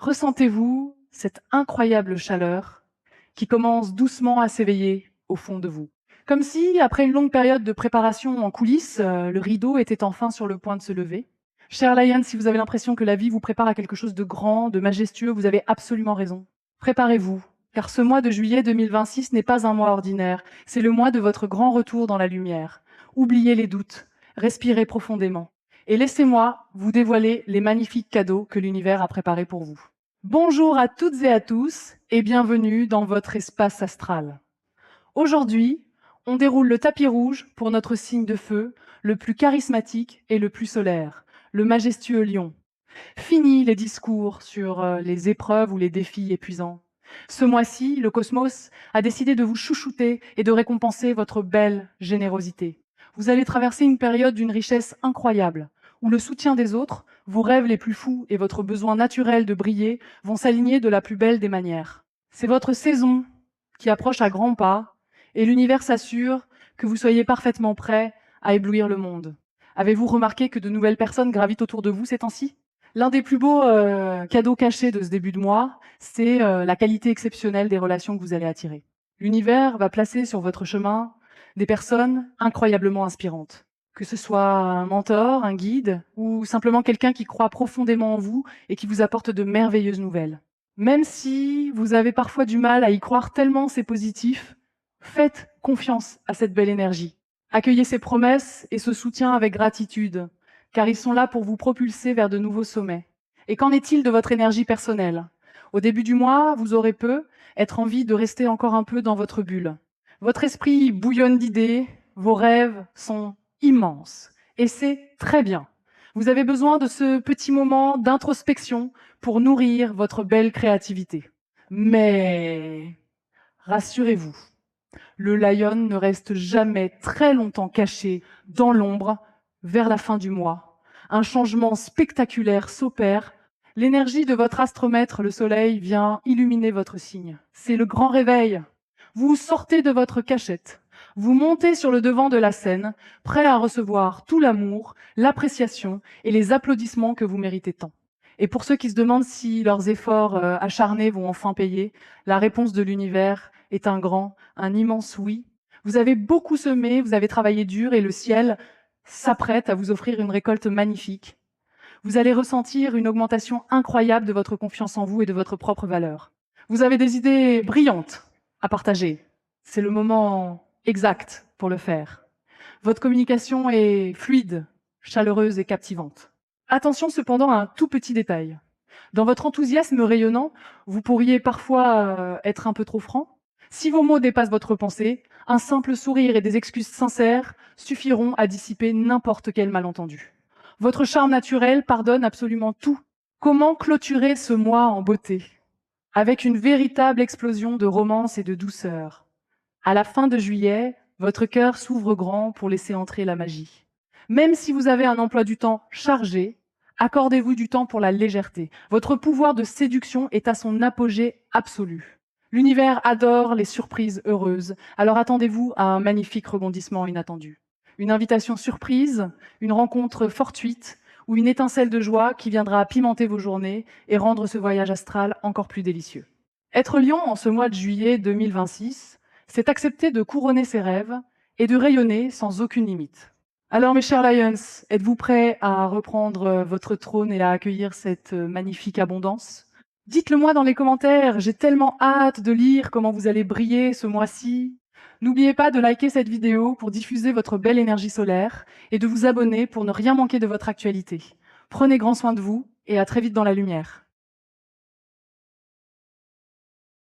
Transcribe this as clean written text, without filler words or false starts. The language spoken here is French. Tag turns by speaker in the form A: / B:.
A: Ressentez-vous cette incroyable chaleur qui commence doucement à s'éveiller au fond de vous. Comme si, après une longue période de préparation en coulisses, le rideau était enfin sur le point de se lever. Cher Lion, si vous avez l'impression que la vie vous prépare à quelque chose de grand, de majestueux, vous avez absolument raison. Préparez-vous, car ce mois de juillet 2026 n'est pas un mois ordinaire, c'est le mois de votre grand retour dans la lumière. Oubliez les doutes, respirez profondément, et laissez-moi vous dévoiler les magnifiques cadeaux que l'univers a préparés pour vous. Bonjour à toutes et à tous, et bienvenue dans votre espace astral. Aujourd'hui, on déroule le tapis rouge pour notre signe de feu, le plus charismatique et le plus solaire, le majestueux lion. Fini les discours sur les épreuves ou les défis épuisants. Ce mois-ci, le cosmos a décidé de vous chouchouter et de récompenser votre belle générosité. Vous allez traverser une période d'une richesse incroyable, où le soutien des autres, vos rêves les plus fous et votre besoin naturel de briller vont s'aligner de la plus belle des manières. C'est votre saison qui approche à grands pas, et l'univers s'assure que vous soyez parfaitement prêt à éblouir le monde. Avez-vous remarqué que de nouvelles personnes gravitent autour de vous ces temps-ci ? L'un des plus beaux cadeaux cachés de ce début de mois, c'est la qualité exceptionnelle des relations que vous allez attirer. L'univers va placer sur votre chemin des personnes incroyablement inspirantes. Que ce soit un mentor, un guide, ou simplement quelqu'un qui croit profondément en vous et qui vous apporte de merveilleuses nouvelles. Même si vous avez parfois du mal à y croire tellement c'est positif, faites confiance à cette belle énergie. Accueillez ces promesses et ce soutien avec gratitude, car ils sont là pour vous propulser vers de nouveaux sommets. Et qu'en est-il de votre énergie personnelle ? Au début du mois, vous aurez être envie de rester encore un peu dans votre bulle. Votre esprit bouillonne d'idées, vos rêves sont immenses, et c'est très bien. Vous avez besoin de ce petit moment d'introspection pour nourrir votre belle créativité. Mais rassurez-vous, le lion ne reste jamais très longtemps caché dans l'ombre vers la fin du mois. Un changement spectaculaire s'opère. L'énergie de votre astromètre, le soleil, vient illuminer votre signe. C'est le grand réveil. Vous sortez de votre cachette. Vous montez sur le devant de la scène, prêt à recevoir tout l'amour, l'appréciation et les applaudissements que vous méritez tant. Et pour ceux qui se demandent si leurs efforts acharnés vont enfin payer, la réponse de l'univers est un immense oui. Vous avez beaucoup semé, vous avez travaillé dur et le ciel s'apprête à vous offrir une récolte magnifique. Vous allez ressentir une augmentation incroyable de votre confiance en vous et de votre propre valeur. Vous avez des idées brillantes à partager. C'est le moment exact pour le faire. Votre communication est fluide, chaleureuse et captivante. Attention cependant à un tout petit détail. Dans votre enthousiasme rayonnant, vous pourriez parfois être un peu trop franc. Si vos mots dépassent votre pensée, un simple sourire et des excuses sincères suffiront à dissiper n'importe quel malentendu. Votre charme naturel pardonne absolument tout. Comment clôturer ce mois en beauté ? Avec une véritable explosion de romance et de douceur. À la fin de juillet, votre cœur s'ouvre grand pour laisser entrer la magie. Même si vous avez un emploi du temps chargé, accordez-vous du temps pour la légèreté. Votre pouvoir de séduction est à son apogée absolu. L'univers adore les surprises heureuses, alors attendez-vous à un magnifique rebondissement inattendu. Une invitation surprise, une rencontre fortuite ou une étincelle de joie qui viendra pimenter vos journées et rendre ce voyage astral encore plus délicieux. Être lion en ce mois de juillet 2026, c'est accepter de couronner ses rêves et de rayonner sans aucune limite. Alors mes chers Lions, êtes-vous prêts à reprendre votre trône et à accueillir cette magnifique abondance ? Dites-le moi dans les commentaires, j'ai tellement hâte de lire comment vous allez briller ce mois-ci. N'oubliez pas de liker cette vidéo pour diffuser votre belle énergie solaire et de vous abonner pour ne rien manquer de votre actualité. Prenez grand soin de vous et à très vite dans la lumière.